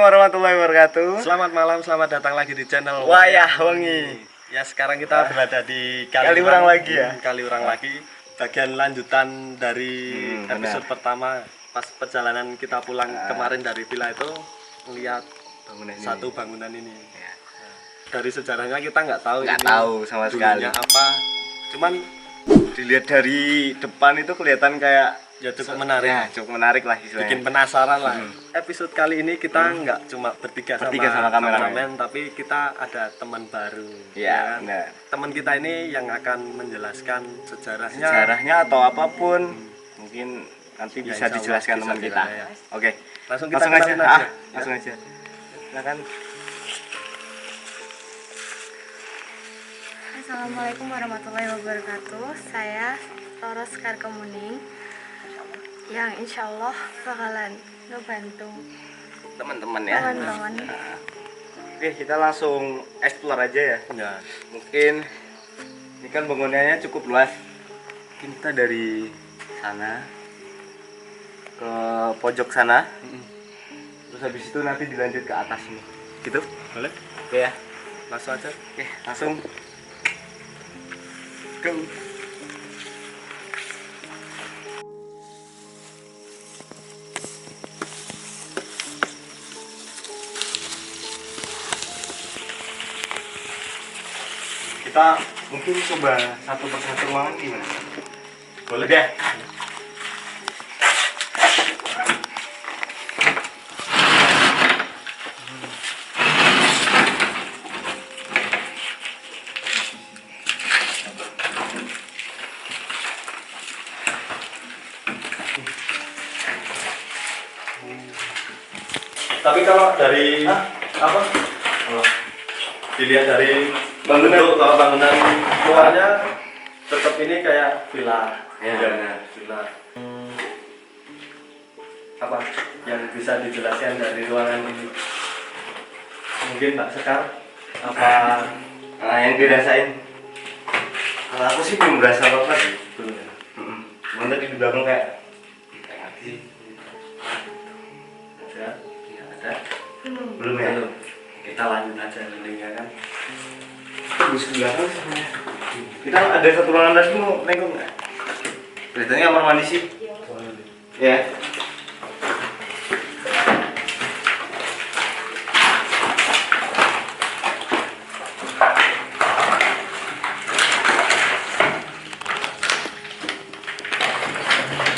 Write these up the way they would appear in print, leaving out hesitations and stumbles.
warahmatullahi wabarakatuh. Selamat malam, selamat datang lagi di channel Wayah Wengi. Ya, sekarang kita berada di Kaliurang lagi ya? Kaliurang lagi. Bagian lanjutan dari episode pertama. Pas perjalanan kita pulang kemarin dari villa itu melihat satu bangunan ini. Dari sejarahnya kita nggak tahu sama sekali. dulunya apa. Cuman Dilihat dari depan itu kelihatan kayak ya cukup menarik. Ya, cukup menarik lah istilahnya. Bikin penasaran lah. Episode kali ini kita nggak cuma bertiga sama kameramen, tapi kita ada teman baru. Iya, kan? benar. Teman kita ini yang akan menjelaskan sejarahnya. Sejarahnya atau apapun mungkin nanti Ya, bisa insya Allah dijelaskan bisa teman kita. ya. Oke. Langsung kita Langsung aja. kenalin aja. Langsung aja. Silakan. Assalamualaikum warahmatullahi wabarakatuh. Saya Roro Sekar Kemuning yang insya Allah bakalan ngebantu Teman-teman ya. teman-teman. Oke, kita langsung explore aja ya. Ya. Mungkin ini kan bangunannya cukup luas. Mungkin kita dari sana ke pojok sana. Terus habis itu nanti dilanjut ke atas ini. Gitu? Boleh? Oke ya. Langsung aja. Oke, langsung go. Kita mungkin coba satu persatu ruangan gimana? Boleh deh. Tapi kalau dari apa? Dilihat dari bangunan luarnya tetap ini kayak villa. Ya, benar. Villa. Apa yang bisa dijelaskan dari ruangan ini? Mungkin Mbak Sekar apa Nah, yang dirasain? Kalau aku sih belum berasa apa-apa sih. belum ya? Cuman tadi di belakang kayak ngerti. Ada? Ya, ada. Belum ya? Belum. Kita lanjut aja linknya kan. Terus ke belakang sebenarnya. Kita ada satu ruangan lagi mau nengok nggak? Kelihatannya kamar mandi sih. Ya.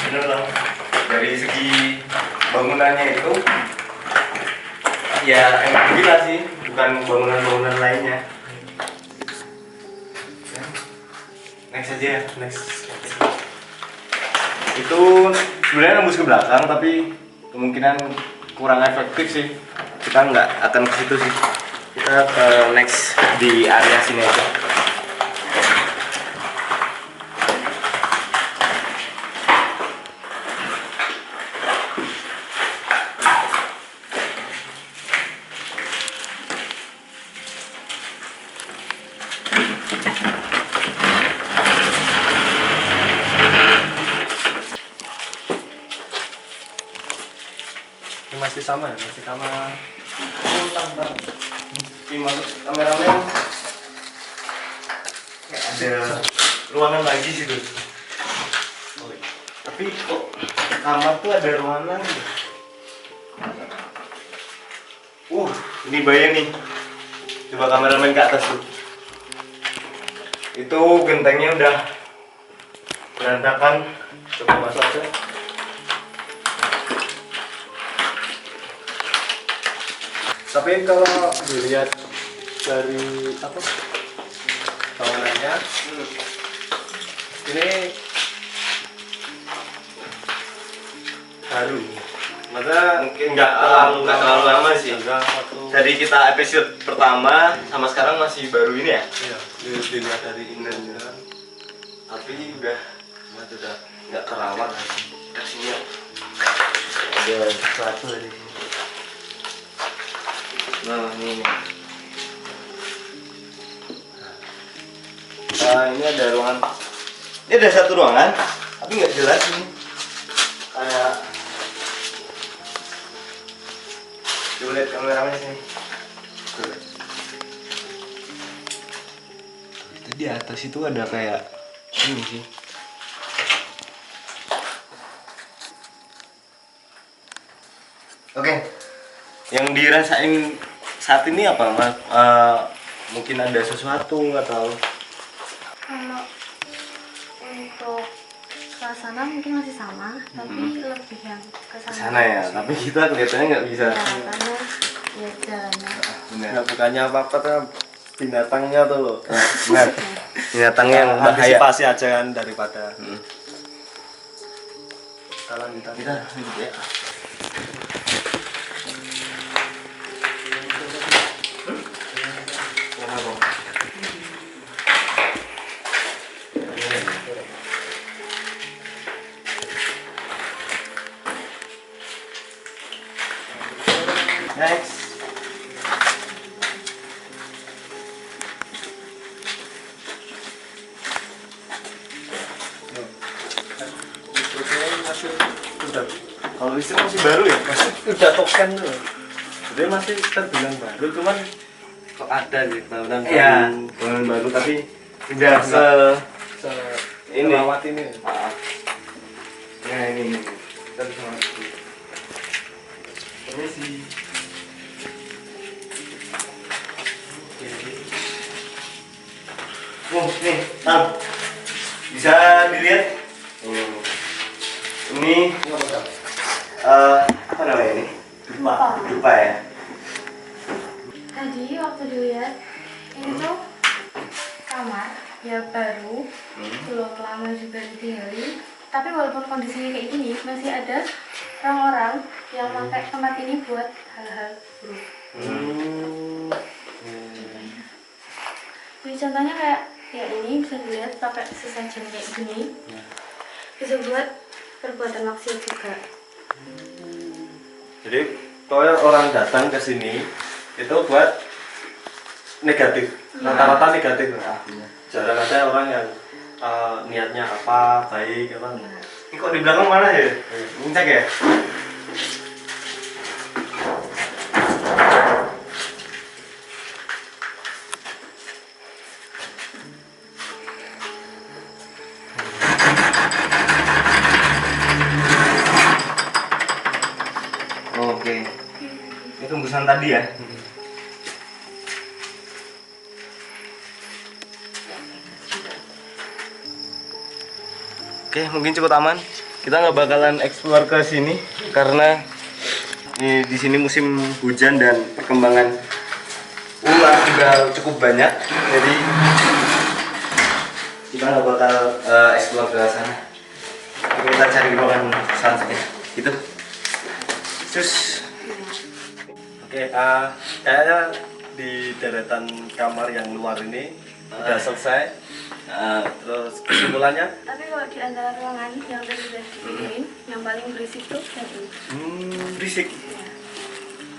Bener lah. Dari segi bangunannya itu ya emang gila sih, bukan bangunan-bangunan lainnya. Next aja ya, next. Itu sebenarnya nembus ke belakang tapi kemungkinan kurang efektif sih. Kita nggak akan ke situ sih. Kita ke next di area sini aja. Ini masih sama ya? Masih sama. Ini masuk kameramen. Kayak ada ruangan lagi sih tuh. Tapi kok kamar tuh ada ruangan gitu. Ini bayang nih. Coba kameramen ke atas tuh. Itu gentengnya udah berantakan. Coba masuk aja. Tapi kalau dilihat dari apa bangunannya, ini baru. Maka mungkin nggak terlalu lama sih. Dari kita episode pertama sama sekarang masih baru ini ya. Iya, dilihat dari ininya. Tapi udah Sudah nggak terawat. Kasihnya ada sesuatu dari sini. Nah ini. Nah ini ada ruangan. Ini ada satu ruangan, tapi nggak jelas ini. Kayak Coba lihat kameranya sini. Tuh. Itu di atas itu ada kayak ini sih. Oke. Yang dirasain saat ini apa, Mas? Mungkin ada sesuatu atau Kalau untuk suasana mungkin masih sama, tapi lebih yang ke sana ya, tapi kita kelihatannya nggak bisa. Ya, karena ya jalannya. Benar. Nggak, bukannya apa-apa tuh, binatangnya tuh loh. Benar. Binatangnya yang bahaya. Antisipasi aja kan daripada kita lanjutan. Kita lanjut ya. Next. Kalau listrik masih baru ya? Udah token tuh. Dia masih terbilang baru, cuman kok ada sih bangunan Iya, baru. bangunan baru tapi udah ini. Lawat ini. Ah. Nah ini kita bisa masuk. Permisi. Nih, Tam. Bisa dilihat? Ini apa namanya ini? Dupa ya. Tadi waktu dilihat ini tuh kamar ya baru, belum lama juga ditinggali. Tapi walaupun kondisinya kayak gini, masih ada orang-orang yang pakai tempat ini buat hal-hal buruk. Jadi contohnya kayak ya ini bisa dilihat pakai sesajen kayak gini, bisa buat perbuatan maksiat juga. Jadi kalau orang datang ke sini itu buat negatif, rata-rata negatif. Jarang ada orang yang niatnya apa, baik apa. Ini kok di belakang mana ya? Ngecek ya? Oke. Ini tembusan tadi ya? Oke, mungkin cukup aman. Kita nggak bakalan explore ke sini karena di sini musim hujan dan perkembangan ular juga cukup banyak. Jadi kita nggak bakal explore ke sana. Kita cari ruangan santai. Gitu. Terus, Oke, kayaknya di deretan kamar yang luar ini udah selesai. Terus kesimpulannya? Tapi kalau di antara ruangan yang tadi udah dipikirin, yang paling berisik tuh yang ini. berisik.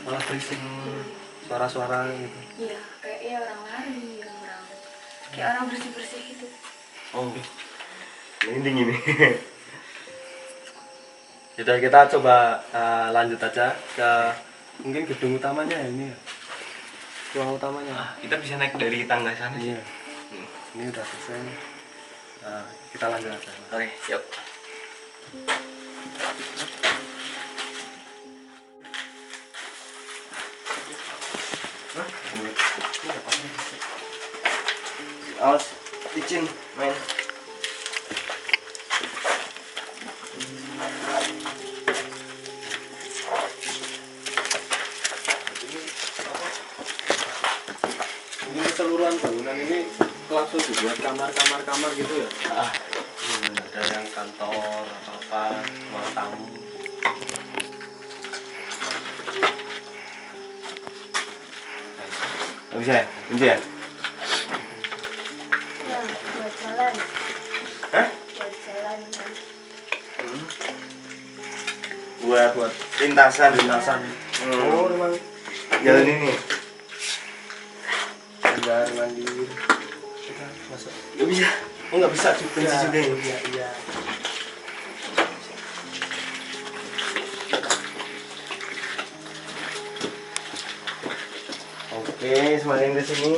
Malah berisik, suara-suara gitu. Iya, kayak ya orang lari, orang kayak orang bersih-bersih gitu. Oh, merinding ini. Jadi kita coba lanjut aja ke mungkin gedung utamanya ini ya. Ruang utamanya. Kita bisa naik dari tangga sana. Iya. Ini udah selesai. Kita lanjut aja. Oke, yuk. Awas, izin main. Ini keseluruhan bangunan ini langsung dibuat kamar-kamar gitu ya. Ada yang kantor apa ruang tamu. Nggak bisa ya? Ini ya? Ya, buat jalan. Hah? Buat jalan kan. Buat lintasan. Oh, memang Jalan ini. kamar mandi. Kita masuk. Nggak bisa. Oh, nggak bisa juga. Kunci juga ya? Iya, iya. Oke, semakin ke sini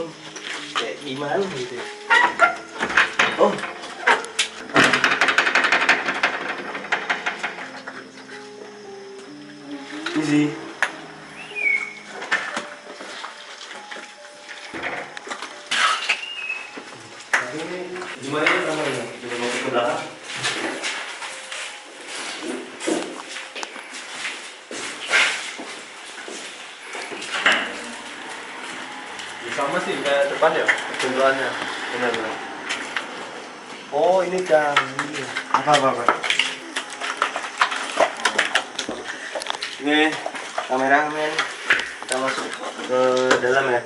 kayak gimana gitu ya? Oh. Ini sih. Ini gimana ya namanya? Coba masuk ke belakang. Sama sih kayak depan ya bentukannya. Benar-benar. Oh ini kan ini. Apa? Ini kameramen. Kita masuk ke dalam ya.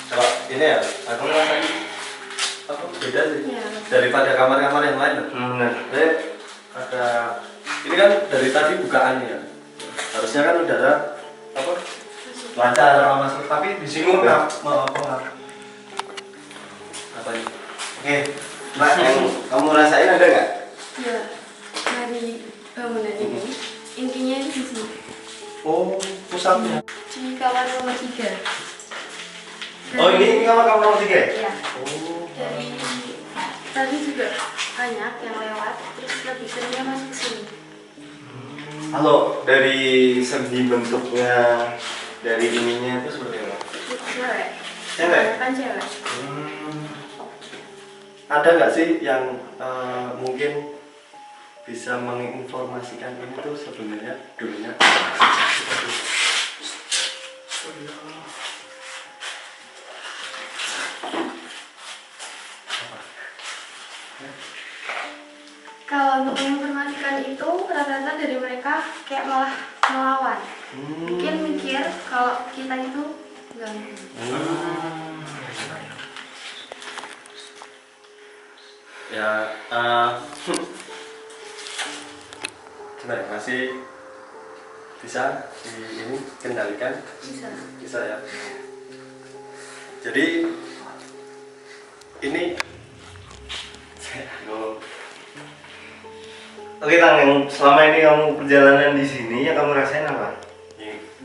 Kalau ini ya, aku ngerasain apa beda sih Iya. daripada kamar-kamar yang lain. Benar. Ada ini kan dari tadi bukaannya ya. Harusnya kan udara apa lancar sama masuk, tapi di sini nggak mau apa ini? Oke, Mbak, yang kamu rasain ada nggak? Ya, dari bangunan ini intinya di sini Oh pusatnya. di kamar nomor 3. Oh, ini kamar kamu nomor 3 ya? Ya, Oh dari tadi juga banyak yang lewat, terus lebih seringnya masuk sini. Kalau dari segi bentuknya, dari ininya itu seperti apa? Cewek. Cewek? Kan cewek. Ada nggak sih yang mungkin bisa menginformasikan ini tuh sebenarnya dulunya Kalau untuk menginformasikan itu rata-rata dari mereka kayak malah melawan. Mungkin mikir kalau kita itu ganggu. ya gimana masih bisa di ini kendalikan Bisa. ya. Jadi ini Oke, Tang, yang selama ini kamu perjalanan di sini, yang kamu rasain apa?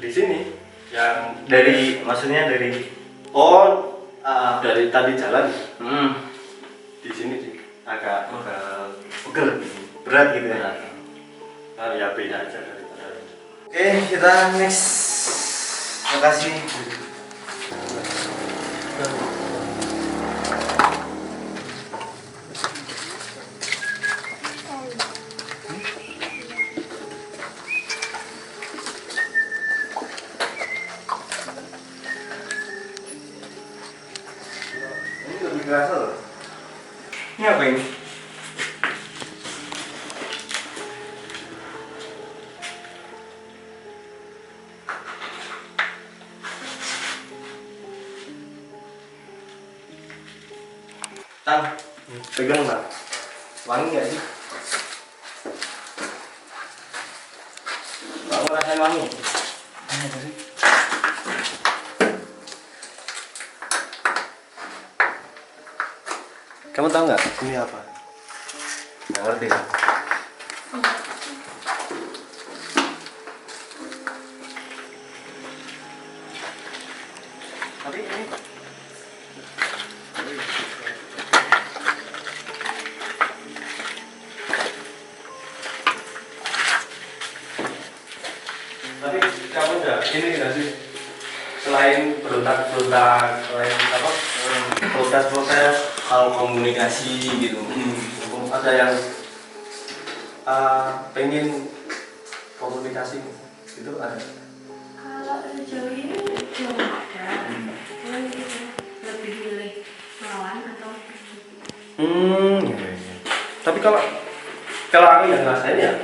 di sini yang Maksudnya dari dari tadi jalan hmm, di sini sih agak pegel, berat gitu ya? berat. Ya beda aja daripada Oke, kita next. Makasih. Ini lebih kerasa loh. Ini apa ini? Tang, pegang Bang. Wangi nggak sih? Kamu rasain wangi? Apa sih? kamu tahu nggak ini apa? Nggak ngerti kan? Tapi ini kamu udah ini nggak sih selain berontak-berontak selain apa protes-protes Hal komunikasi gitu. ada yang pengen komunikasi itu ada. Kalau sejauh ini belum ada. Cuman gitu, lebih milih melawan atau Iya. Tapi kalau aku yang ngerasain ya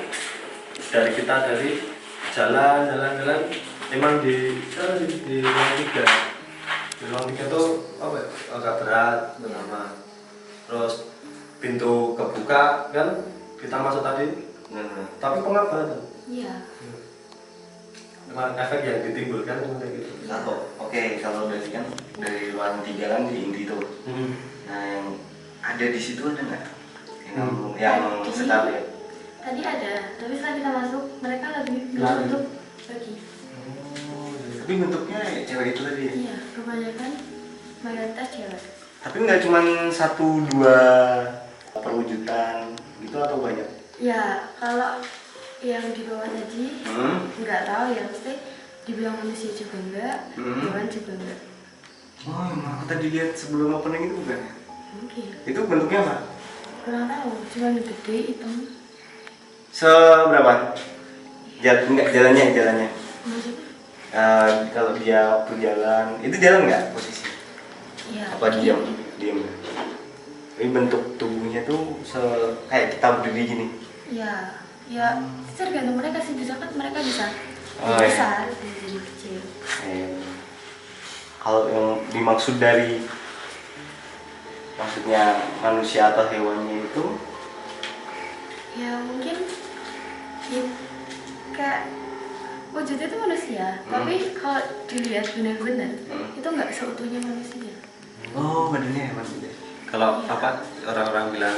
dari jalan emang di ruang tiga. Di ruang tiga tuh apa ya, agak berat pertama. Terus pintu kebuka kan kita masuk tadi Tapi pengap banget. Iya. Memang efek yang ditimbulkan kayak gitu. Satu. Oke, kalau dari kan dari ruangan 3 kan di inti tuh. Nah, yang ada di situ ada nggak? Yang Tadi- sekali ya? Tadi ada, tapi setelah kita masuk mereka lebih bilang untuk bagi. Tapi bentuknya ya cewek itu tadi ya? Iya, kebanyakan mayoritas cewek. Tapi nggak cuma 1-2 perwujudan gitu atau banyak? Ya, kalau yang di bawah tadi nggak tahu ya, mesti dibilang manusia juga enggak, hewan juga enggak. Oh, yang aku tadi lihat sebelum opening itu bukan ya? Mungkin. Itu bentuknya apa? Kurang tahu, cuma gede hitam. Seberapa? Enggak, jalannya. Maksudnya? Kalau dia berjalan, itu jalan nggak posisi? Iya. Apa diam? Tapi bentuk tubuhnya tuh kayak kita berdiri gini. Iya, ya tergantung mereka sih, bisa kan mereka bisa Oh, iya. besar, bisa jadi kecil. Kalau yang dimaksud dari maksudnya manusia atau hewannya itu Ya mungkin ya, kayak wujudnya itu manusia, tapi kalau dilihat benar-benar itu nggak seutuhnya manusia. oh badannya hewan gitu. Kalau apa orang-orang bilang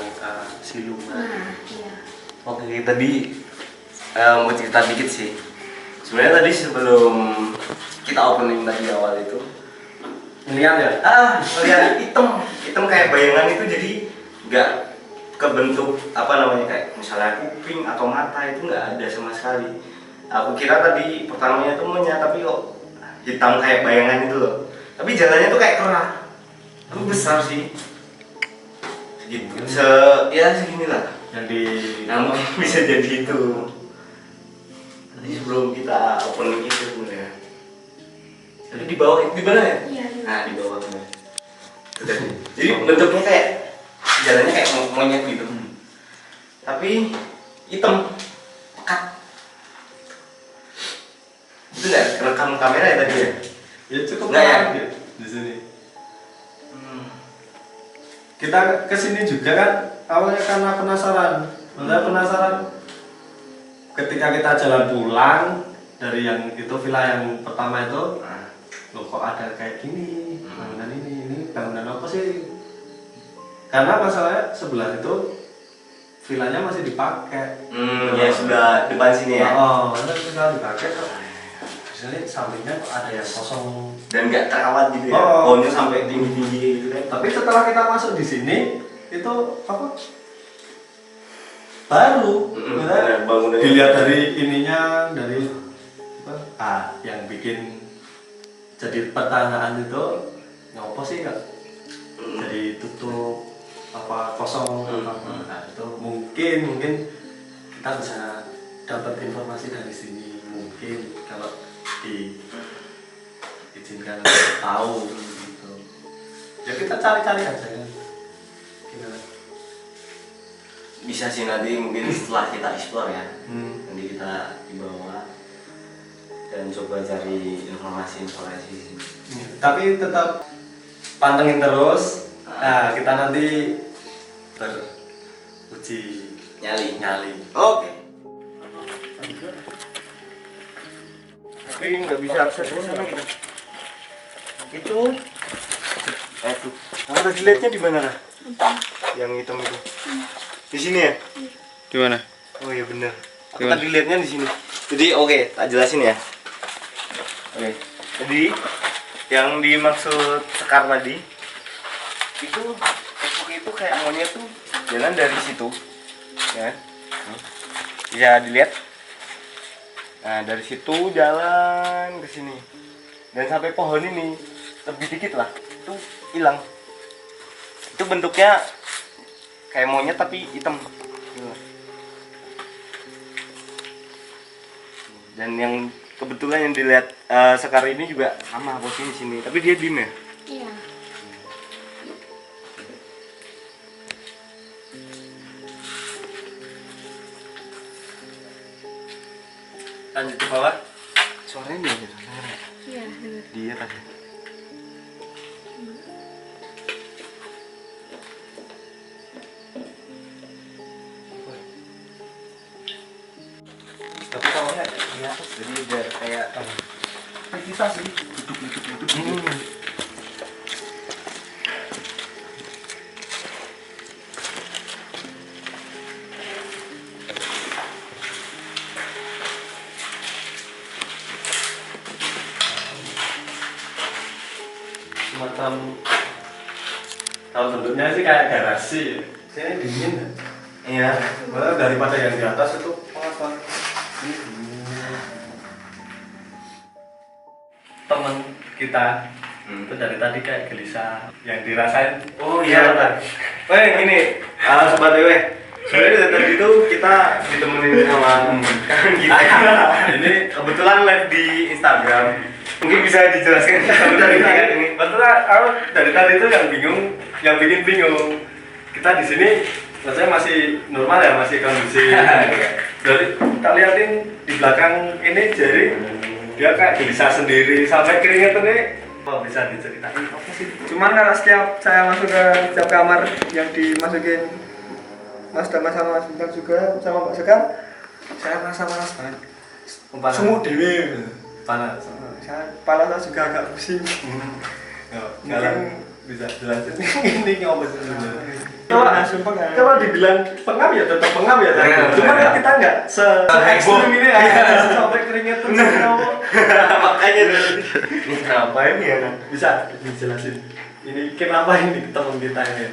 siluman. Nah, iya. Oke, tadi mau cerita dikit sih. Sebenarnya tadi sebelum kita opening tadi awal itu Lihat ya? lihat hitam kayak bayangan itu, jadi nggak kebentuk apa namanya kayak misalnya kuping atau mata, itu nggak ada sama sekali. Aku kira tadi pertamanya itu monyet, tapi kok hitam kayak bayangan itu loh. Tapi jalannya tuh kayak kera. Itu besar sih. Segitu. Ya seginilah. Yang di Nah, mungkin bisa jadi itu. Tadi sebelum kita opening itu sebenarnya. Tadi di bawah, di mana ya? Iya. Nah, di bawah bener. Itu tadi. Jadi bentuknya kayak jalannya kayak monyet gitu. Tapi hitam, pekat. Itu nggak rekam kamera ya tadi ya? ya cukup Nggak ya? menarik ya di sini. Kita kesini juga kan awalnya karena penasaran. Maksudnya penasaran ketika kita jalan pulang dari yang itu villa yang pertama itu, loh kok ada kayak gini, bangunan ini bangunan apa sih? Karena masalahnya sebelah itu villanya masih dipakai. Ya sudah depan sini ya. Oh, sudah dipakai kok. Di sini sampingnya kok ada yang kosong. Dan nggak terawat gitu ya. Oh. Pohonnya sampai tinggi-tinggi gitu kan. Tapi setelah kita masuk di sini itu apa? Baru. Benar, bangunannya. Dilihat dari ininya, dari apa? Yang bikin jadi pertanyaan itu ngopo sih kak? Jadi tutup apa kosong apa? Nah, itu mungkin kita bisa dapat informasi dari sini, mungkin kalau diizinkan tahu gitu. Ya kita cari-cari aja kan. Gimana? Bisa sih nanti mungkin setelah kita explore ya. Nanti kita di bawah dan coba cari informasi. Tapi tetap pantengin terus. Nah, kita nanti beruji nyali. Oke. Tapi nggak bisa akses ke sana kita. Itu. Tuh. Kamu tadi lihatnya di mana lah? Yang hitam itu. Di sini ya? Di mana? Oh iya benar. Aku Gimana? tadi lihatnya di sini. Jadi oke, tak jelasin ya. Oke. Jadi yang dimaksud Sekar tadi itu sosok itu kayak monyet tuh jalan dari situ, ya. Bisa dilihat. Nah dari situ jalan ke sini dan sampai pohon ini lebih dikit lah, itu hilang. Itu bentuknya kayak monyet tapi hitam. Dan yang kebetulan yang dilihat Sekar ini juga sama posisi sini, tapi dia diem ya. Iya. Lanjut ke bawah. Suaranya dia Iya, benar. dia tadi. atas jadi biar kayak kita sih duduk. Semacam kalau bentuknya sih kayak garasi. Sini dingin ya. iya Malah daripada yang di atas itu apa? Temen kita itu dari tadi kayak gelisah yang dirasain. oh iya kan ini sobat dewe sebenarnya dari tadi itu kita ditemenin sama kan kita ini kebetulan live di Instagram mungkin bisa dijelaskan dari ini Betul, aku dari tadi itu yang bikin bingung. Kita di sini, maksudnya masih normal ya, masih kondusif. Dari kita liatin di belakang ini jadi dia kayak gelisah sendiri sampai keringet ini. Oh, bisa diceritain apa sih? Cuman kalau setiap saya masuk ke setiap kamar yang dimasukin Mas Damas sama Mas Bintang juga sama Pak Sekar, saya merasa panas banget. Semut dewe. Panas. Kepala saya juga agak pusing. Mungkin bisa jelasin ini apa sih sebenarnya? Sumpah kan. Kalau dibilang pengap ya tetap pengap ya. Cuma kan kita nggak se-ekstrim ini ya. Sampai keringet terus. makanya ini ngapain ya kan Bisa dijelasin. Ini kenapa ini teman kita ini?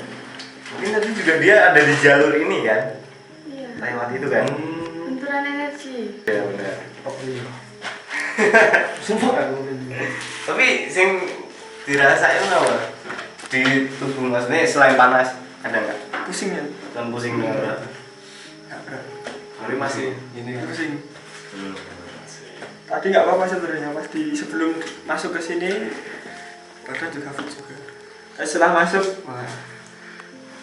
mungkin tadi juga dia ada di jalur ini kan Iya. lewat itu kan Benturan energi. ya benar Sumpah kan. tapi sing dirasain apa di tubuh maksudnya selain panas ada nggak Pusing ya. dan pusing nggak Tapi masih ini Pusing. Tadi nggak apa-apa sebenarnya pas sebelum masuk ke sini badan juga fit juga. Setelah masuk, wah,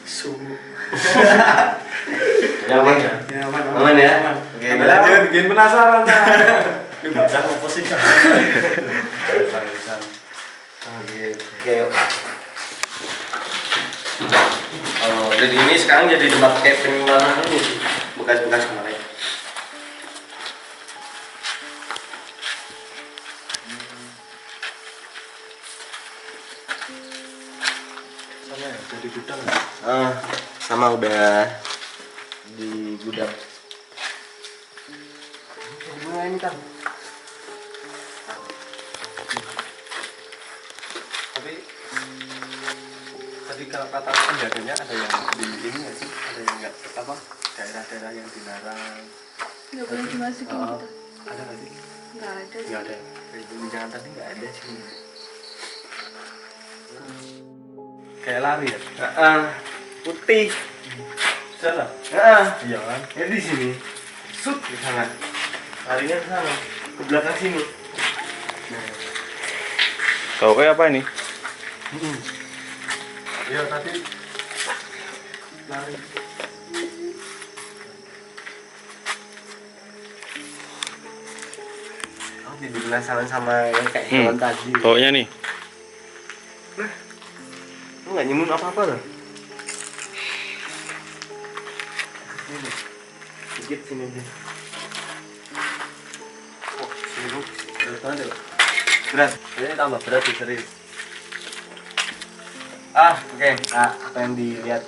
sumuk. nyaman ya Ya aman, aman ya oke lanjut bikin penasaran kan. Ini baca apa sih kan? oke oh jadi ini sekarang jadi tempat camping orang ini bekas-bekas kemarin Sama ya, jadi gudang. sama udah di gudang gimana ini kan Tapi tadi kalau kata penjaganya ada yang di ini nggak sih? Ada yang nggak apa? Daerah-daerah yang dilarang. Nggak boleh dimasukin Oh, gitu. ada nggak sih? Nggak ada. Nggak ada. Jangan tadi nggak ada sih. Kayak lari ya? putih Sana. Iya kan? ya di sini sud di sana larinya ke sana ke belakang sini Tahu kayak apa ini? Iya tadi lari. oh jadi penasaran sama yang kayak hewan tadi Baunya nih. lu nggak nyemun apa-apa loh sedikit sini aja Oh, sini berat banget ya, Pak? berat Ini tambah berat sih serius. oke nah apa yang dilihat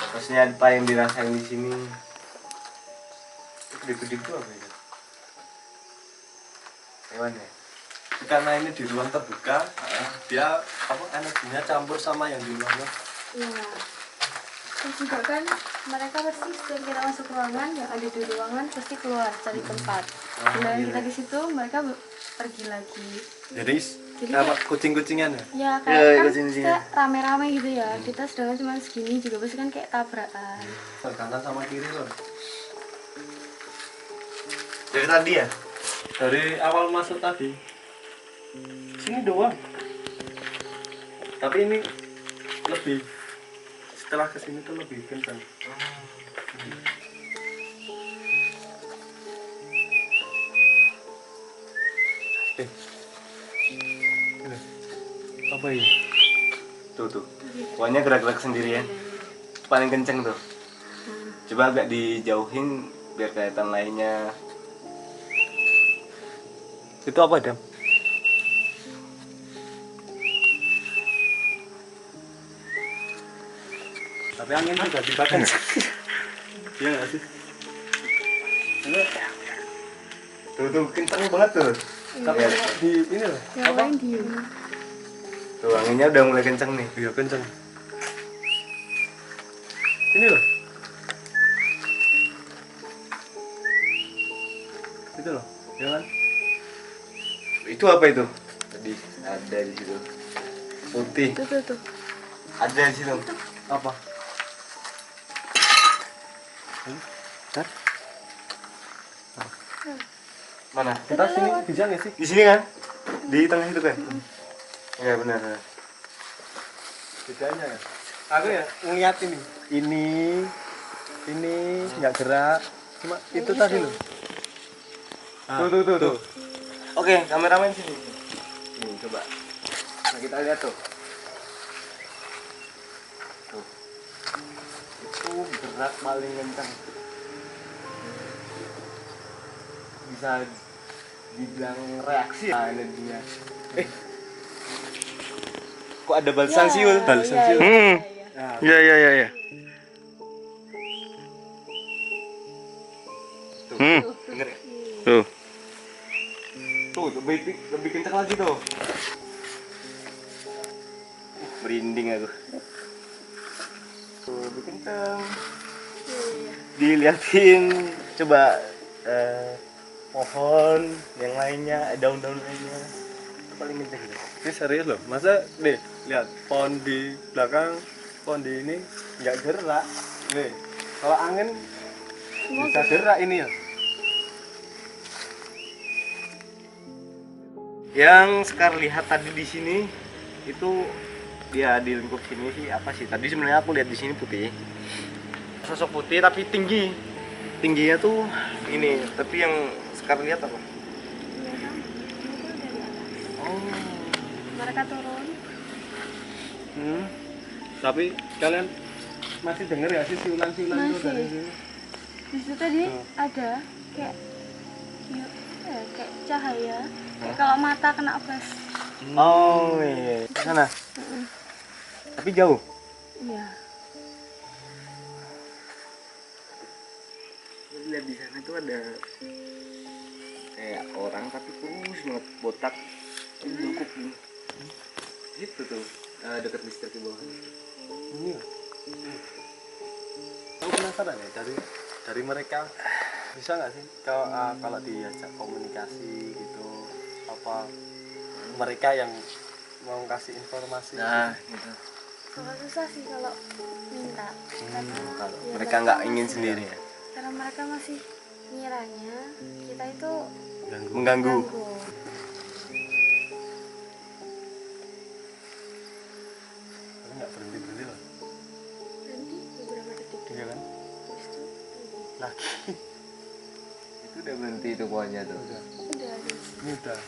terusnya apa yang dirasain di sini gede-gede itu apa ya hewan ya Karena ini di ruang terbuka, dia apa energinya campur sama yang di luar. Iya. Terus juga kan mereka pasti setiap kita masuk ruangan yang ada di ruangan pasti keluar cari tempat. Dan kita di situ mereka pergi lagi. Jadi Jadi apa kucing-kucingan ya? Ya Ya, kayak kan kucing-kucingan. kita rame-rame gitu ya. Kita sedangkan cuma segini juga pasti kan kayak tabrakan. Kanan sama kiri loh. dari tadi ya Dari awal masuk tadi. Sini doang. Tapi ini lebih setelah kesini tuh lebih kencang. Apa ini? tuh pokoknya gerak-gerak sendirian paling kenceng tuh coba agak dijauhin biar kelihatan lainnya Itu apa, Dam? Tapi angin juga dibakar. Iya nggak sih? Tuh kenceng banget tuh. Tapi di ini loh. Yang lain diem. Tuh anginnya udah mulai kenceng nih. Iya kenceng. Ini loh. Itu loh, ya kan? Itu apa itu? Tadi ada di situ. Putih. Tuh. Ada di situ. Apa? Hah? Mana? Kita sini bisa nggak sih? Di sini kan? Di tengah itu kan? Iya benar. Bedanya ya. Aku ya ngeliat ini nggak gerak. Cuma itu tadi loh. Tuh. Oke, kameramen sini. Nih, coba. Nah, kita lihat tuh. Tuh. Itu gerak paling kencang. Bisa dibilang reaksi ya energinya. Kok ada balasan siul? Balasan siul. Iya. Tuh, denger ya? Tuh, lebih kencang lagi tuh. Merinding aku. Tuh, lebih kencang. Diliatin, coba pohon yang lainnya, daun-daun lainnya. Itu paling kencang. Ini serius loh. Masa nih lihat pohon di belakang, pohon di ini nggak gerak. Nih, kalau angin bisa gerak ini ya. Yang Sekar lihat tadi di sini itu dia di lingkup sini sih apa sih? Tadi sebenarnya aku lihat di sini putih. Sosok putih tapi tinggi. Tingginya tuh ini, tapi yang Sekar lihat apa? Oh. Mereka turun. Tapi kalian masih denger ya sih siulan-siulan itu Masih. dari sini? Di situ tadi ada kayak kayak cahaya. Kayak kalau mata kena flash. Oh iya, ke sana. Tapi jauh. Iya. Lihat di sana tuh ada kayak orang tapi kurus banget, botak, jungkuk gini. Gitu tuh, dekat listrik di bawah. Ini ya. Aku penasaran ya dari mereka bisa nggak sih kalau diajak komunikasi gitu apa mereka yang mau kasih informasi Gitu. Agak susah sih kalau minta. Karena Kalau ya mereka nggak ingin masih- sendiri ya, Karena mereka masih ngiranya kita itu mengganggu. tapi nggak berhenti loh Berhenti beberapa detik iya kan habis itu lagi Itu udah berhenti tuh pohonnya tuh. udah ini udah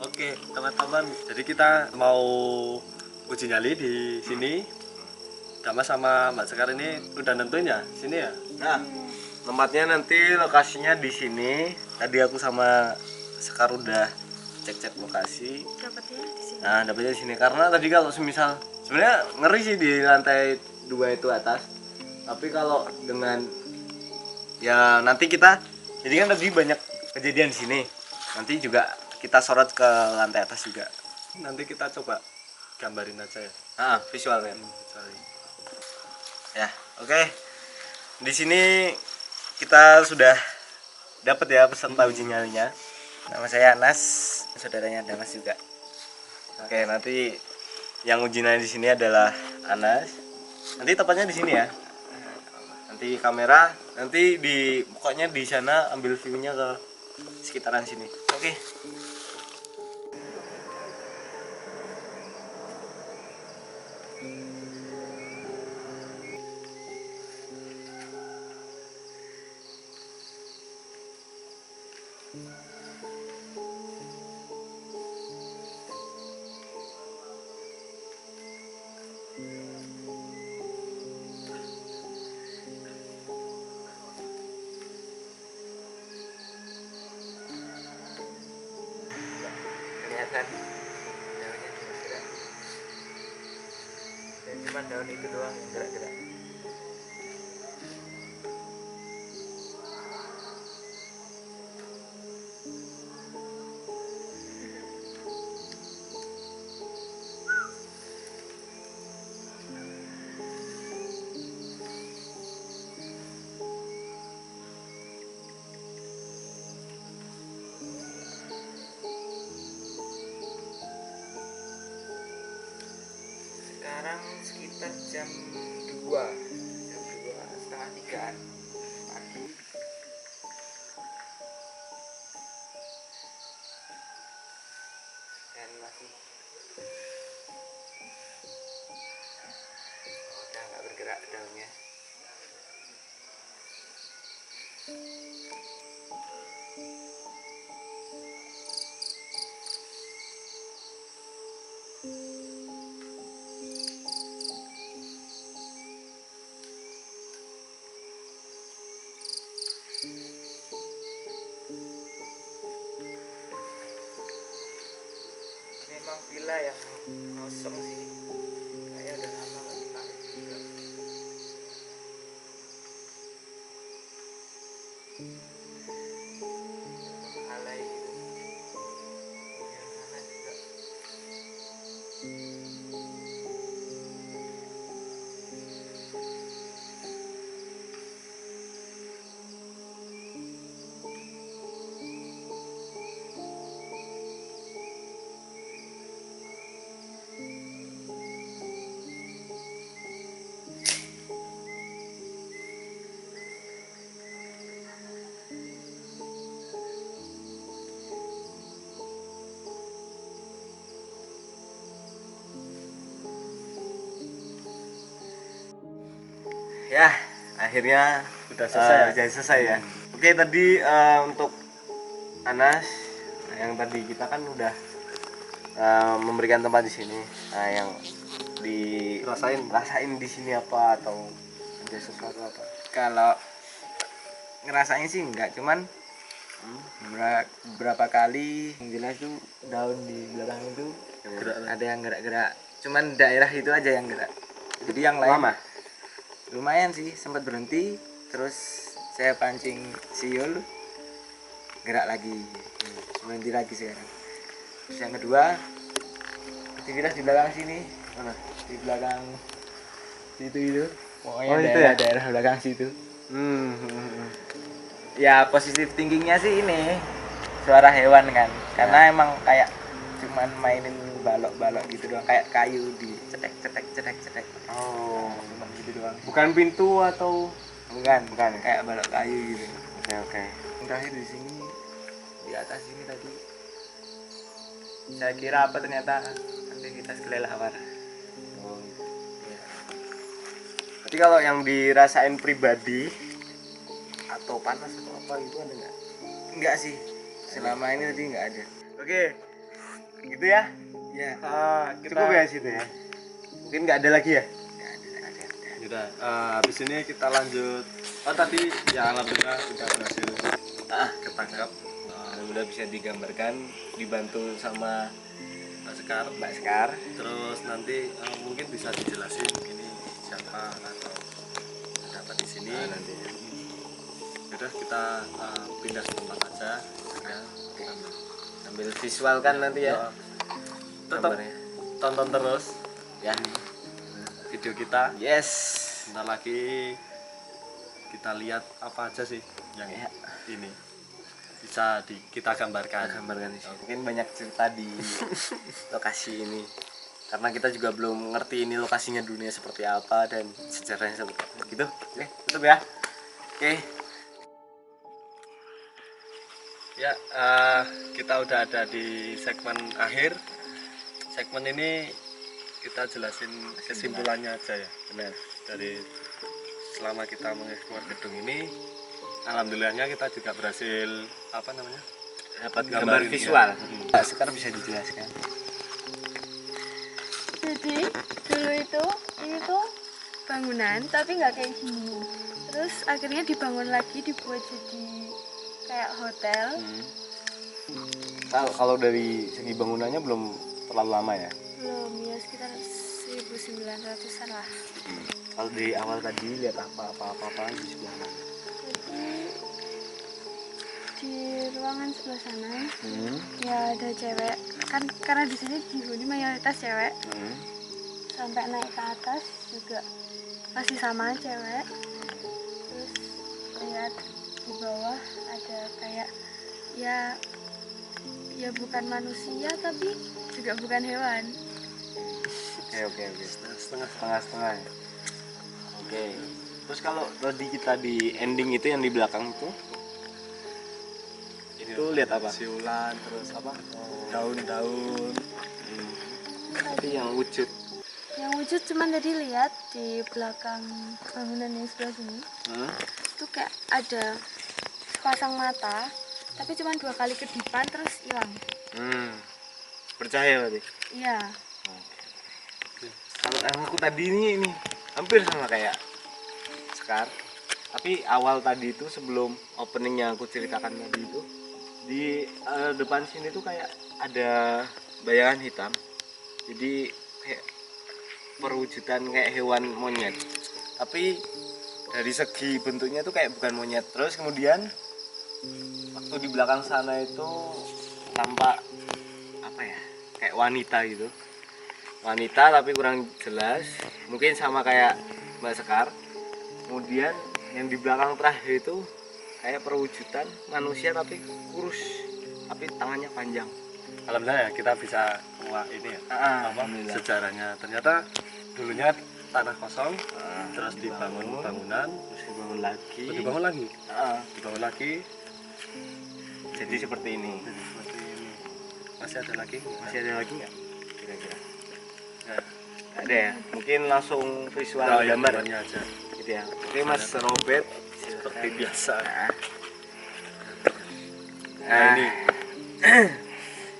Oke teman-teman, jadi kita mau uji nyali di sini. Damas sama Mbak Sekar ini udah nentuin ya sini ya. Nah, tempatnya nanti lokasinya di sini. Tadi aku sama Sekar udah cek lokasi. dapatnya di sini. Nah, dapetnya di sini karena tadi kalau semisal sebenarnya ngeri sih di lantai 2 itu atas. Tapi kalau dengan ya nanti kita jadi kan tadi banyak kejadian di sini. Nanti juga kita sorot ke lantai atas juga. Nanti kita coba gambarin aja ya. Visual kan. Sorry. Ya, oke. Di sini kita sudah dapat ya peserta uji nyalinya. Nama saya Anas, saudaranya Damas juga. Oke, nanti yang uji nyali di sini adalah Anas. Nanti tepatnya di sini ya. Nanti kamera, nanti di pokoknya di sana ambil view-nya ke sekitaran sini. Oke. kan, daunnya cuma gerak, dan cuma daun itu doang yang gerak-gerak. Sekarang sekitar jam 2, setengah 3 pagi. Dan masih udah nggak bergerak daunnya. Memang villa yang kosong sih, kayak udah lama nggak dipakai juga. Alay gitu. Yang sana juga. Ya, akhirnya Udah selesai ya? udah selesai ya. Oke, tadi untuk Anas, yang tadi kita kan udah memberikan tempat di sini. Nah, yang rasain di sini apa atau ada sesuatu apa? Kalau ngerasain sih enggak, cuman beberapa kali yang jelas tuh daun di belakang itu Gerak. ada yang gerak-gerak, cuman daerah itu aja yang gerak, jadi yang lain Lama? lumayan sih, sempat berhenti, terus saya pancing siul, gerak lagi, berhenti lagi sekarang. Terus yang kedua, aktivitas di belakang sini, Mana? di belakang situ itu, pokoknya Oh, itu daerah, ya? daerah belakang situ. Hmm, hmm, hmm. Ya positif thinkingnya sih ini suara hewan kan, karena emang kayak cuman mainin balok-balok gitu doang, kayak kayu di cetek. Oh, Cuman gitu doang. bukan pintu atau? Bukan, Bukan ya? kayak balok kayu gitu. Oke, oke. Yang terakhir di sini, di atas sini tadi, saya kira apa, ternyata aktivitas kelelawar. Oh, gitu. Ya. Berarti kalau yang dirasain pribadi atau panas atau apa itu ada nggak? Enggak sih, selama ini tadi enggak ada. Oke, gitu ya. Ya, Cukup ya situ ya. Mungkin nggak ada lagi ya? enggak ada. Udah, habis ini kita lanjut. Oh tadi ya alhamdulillah udah berhasil ketangkap. Alhamdulillah bisa digambarkan, dibantu sama Mbak Sekar. Mbak Sekar. Terus nanti mungkin bisa dijelasin ini siapa atau ada apa di sini. Nanti. Udah kita pindah ke tempat aja. Ya, Sambil visual kan nanti ya. tetap Gambarnya. tonton terus Ya. video kita. Yes. Bentar lagi kita lihat apa aja sih yang Ya. ini bisa kita gambarkan. Gambarkan di sini. Mungkin banyak cerita di lokasi ini. Karena kita juga belum ngerti ini lokasinya dunia seperti apa dan sejarahnya seperti apa. Gitu. Oke, tutup ya. Oke. Ya, kita udah ada di segmen akhir. Segmen ini kita jelasin kesimpulannya aja ya. Benar. Dari selama kita mengeksplor gedung ini, alhamdulillahnya kita juga berhasil apa namanya? Dapat gambar Gambarin, visual. ya. Mbak Sekar bisa dijelaskan. Jadi dulu itu ini tuh bangunan tapi nggak kayak gini. Terus akhirnya dibangun lagi, dibuat jadi kayak hotel. Kalau dari segi bangunannya belum terlalu lama ya. Belum, ya sekitar 1900-an lah. Kalau dari awal tadi lihat apa di sebelah mana? Jadi di ruangan sebelah sana ya ada cewek. Kan karena di sini dihuni mayoritas cewek. Sampai naik ke atas juga masih sama cewek. Terus lihat di bawah ada kayak ya bukan manusia tapi juga bukan hewan. Oke. Setengah ya. Oke. Terus kalau tadi kita di ending itu yang di belakang itu lihat apa? Siulan terus apa? Daun-daun. Tapi yang wujud. Yang wujud cuman tadi lihat di belakang bangunan yang sebelah sini. Itu kayak ada sepasang mata tapi cuma 2 kali kedipan terus hilang. Percaya berarti? Iya. Kalau yang aku tadi ini hampir sama kayak Sekar. Tapi awal tadi itu sebelum opening yang aku ceritakan tadi itu di depan sini tuh kayak ada bayangan hitam. Jadi kayak perwujudan kayak hewan monyet. Tapi dari segi bentuknya tuh kayak bukan monyet. Terus kemudian waktu di belakang sana itu tampak apa ya? Kayak wanita gitu. Wanita tapi kurang jelas, mungkin sama kayak Mbak Sekar. Kemudian yang di belakang terakhir itu kayak perwujudan manusia tapi kurus, tapi tangannya panjang. Alhamdulillah ya kita bisa wah ini ya apa sejarahnya. Ternyata dulunya tanah kosong, terus dibangun bangunan, Terus dibangun lagi. dibangun lagi, dibangun lagi. Jadi seperti ini. Jadi seperti ini. Masih ada lagi? Masih ada lagi nggak? Kira-kira? Nggak. Ada ya. Mungkin langsung visual Nah, ya, gambar gambarnya aja. gitu ya. Oke Mas Robert. Seperti biasa. Nah, ini.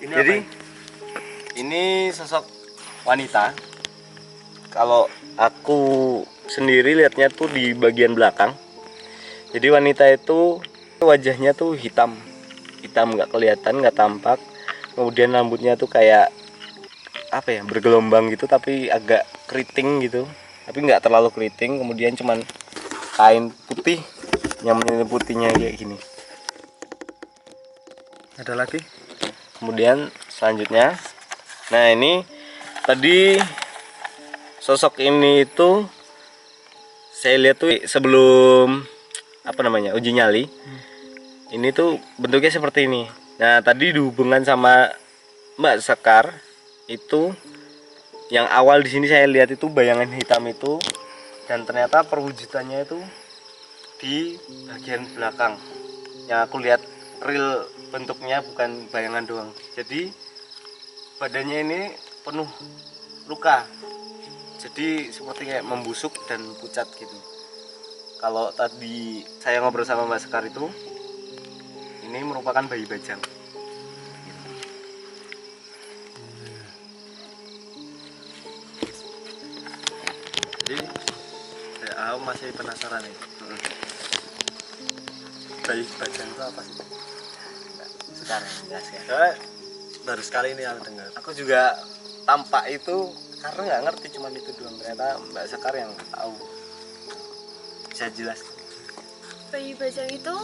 Ini jadi apa? ini sosok wanita. Kalau aku sendiri lihatnya tuh di bagian belakang. Jadi wanita itu wajahnya tuh hitam nggak kelihatan, nggak tampak. Kemudian rambutnya tuh kayak apa ya, bergelombang gitu tapi agak keriting gitu, tapi nggak terlalu keriting. Kemudian cuman kain putih yang menyeliputinya kayak gini. Ada lagi? Kemudian selanjutnya, nah ini tadi sosok ini itu saya lihat tuh sebelum apa namanya uji nyali. Ini tuh bentuknya seperti ini. Nah tadi dihubungkan sama Mbak Sekar itu yang awal di sini saya lihat itu bayangan hitam itu, dan ternyata perwujudannya itu di bagian belakang. Yang aku lihat real bentuknya bukan bayangan doang. Jadi badannya ini penuh luka. Jadi seperti kayak membusuk dan pucat gitu. Kalau tadi saya ngobrol sama Mbak Sekar itu, ini merupakan bayi bajang. Jadi ya, aku masih penasaran nih. Bayi bajang itu apa sih? Sekarang jelas ya. Soalnya baru sekali ini aku dengar. Aku juga tampak itu karena nggak ngerti, cuman itu doang. Ternyata Mbak Sekar yang tahu. Bisa jelas. Bayi bajang itu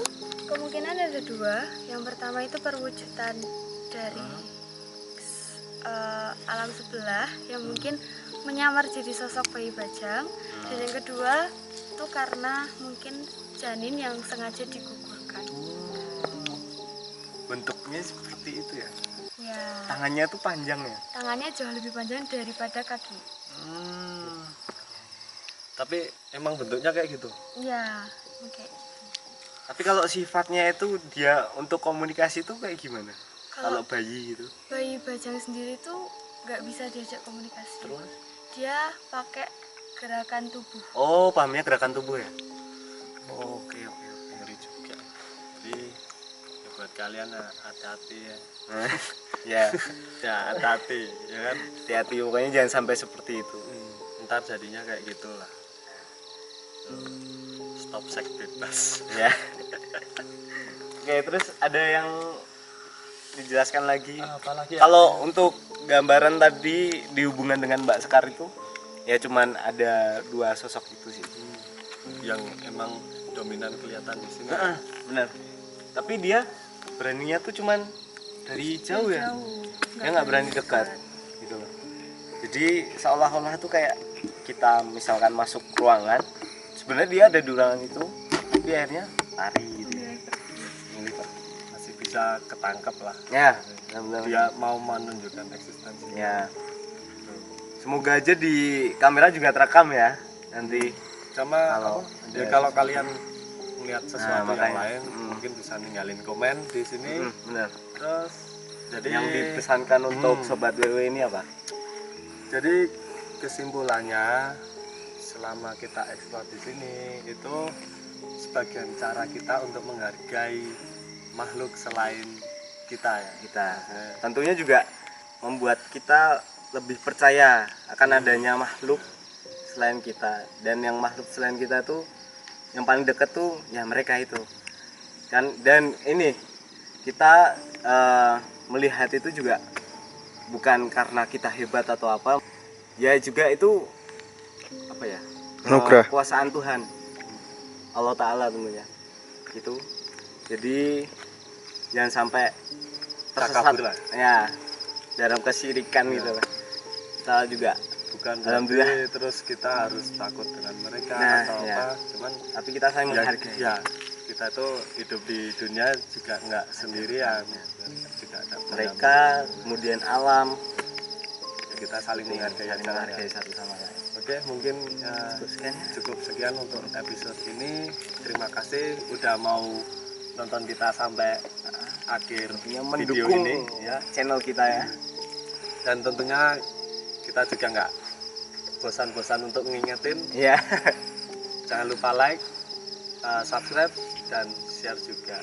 kemungkinan ada 2. Yang pertama itu perwujudan dari alam sebelah yang mungkin menyamar jadi sosok bayi bajang. Dan yang kedua itu karena mungkin janin yang sengaja digugurkan. Bentuknya seperti itu ya. Ya, Tangannya tuh panjang ya. tangannya jauh lebih panjang daripada kaki. Tapi emang bentuknya kayak gitu. Ya, oke. Tapi kalau sifatnya itu dia untuk komunikasi tuh kayak gimana? Kalau Kalau bayi gitu. bayi bajang sendiri tuh nggak bisa diajak komunikasi. Terus? Dia pakai gerakan tubuh. Oh, pahamnya gerakan tubuh ya? Oke. Ngeri juga. Jadi ya buat kalian hati-hati ya. Ya, Ya hati-hati ya kan. hati-hati pokoknya jangan sampai seperti itu. Ntar jadinya kayak gitulah. Stop seks bebas. Ya. Oke, terus ada yang dijelaskan lagi. Apalagi Kalau untuk gambaran tadi dihubungan dengan Mbak Sekar itu ya cuman ada dua sosok itu sih. yang emang dominan kelihatan di sini. Benar. Tapi dia beraninya tuh cuman dari jauh ya. Dia nggak berani dekat gitu loh. Jadi seolah-olah tuh kayak kita misalkan masuk ruangan, sebenarnya dia ada di ruangan itu, tapi akhirnya lari gitu ya. Ngelipat. Masih bisa ketangkep lah. Ya, benar-benar. Dia mau menunjukkan eksistensinya. Ya. Semoga aja di kamera juga terekam ya nanti. Sama kalau kalian melihat sesuatu yang makanya. lain mungkin bisa ninggalin komen di sini. Benar. Terus jadi Yang dipesankan untuk sobat WW ini apa? jadi kesimpulannya selama kita eksplor di sini itu sebagian cara kita untuk menghargai makhluk selain kita ya. Kita tentunya juga membuat kita lebih percaya akan adanya makhluk selain kita, dan yang makhluk selain kita tuh yang paling dekat tuh ya mereka itu kan. Dan ini kita melihat itu juga bukan karena kita hebat atau apa ya, juga itu apa ya, Anugerah. kekuasaan Tuhan Allah Ta'ala tentunya gitu. Jadi jangan sampai tersesat Takabur lah. ya dalam kesyirikan gitu lah. Kita juga Bukan Alhamdulillah. berarti terus kita harus takut dengan mereka Nah, atau ya. apa, cuman tapi kita saling menghargai. ya kita tuh hidup di dunia juga nggak sendirian, juga ada Mereka kemudian alam, kita saling menghargai saling aja menghargai ya. satu sama lain. Oke, mungkin Cukup sekian ya. cukup sekian untuk episode ini. Terima kasih udah mau nonton kita sampai akhir Tentunya video mendukung ini ya. channel kita ya. Dan tentunya kita juga nggak bosan-bosan untuk ngingetin, Iya. jangan lupa like, subscribe dan share juga,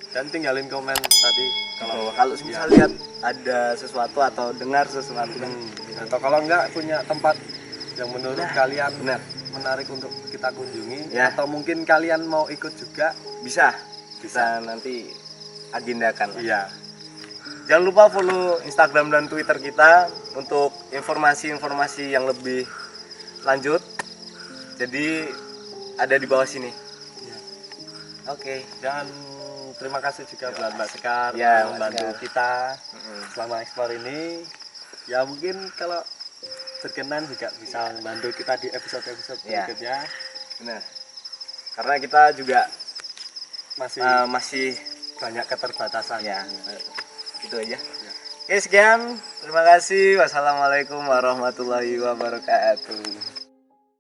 dan tinggalin komen tadi Kalau misal lihat ada sesuatu atau dengar sesuatu kan. atau kalau nggak punya tempat yang menurut kalian Benar. menarik untuk kita kunjungi, Ya. atau mungkin kalian mau ikut juga, Bisa. Bisa nanti agendakan. iya. Jangan lupa follow Instagram dan Twitter kita untuk informasi-informasi yang lebih lanjut. Jadi ada di bawah sini. Iya. Oke. Dan terima kasih juga buat Mbak Sekar Ya, yang membantu Mbak Sekar. kita selama eksplor ini. Ya mungkin kalau berkenan juga bisa membantu kita di episode-episode Ya. berikutnya. Benar. Karena kita juga Masih masih banyak keterbatasan. ya itu aja. Oke, sekian. Terima kasih. Wassalamualaikum warahmatullahi wabarakatuh.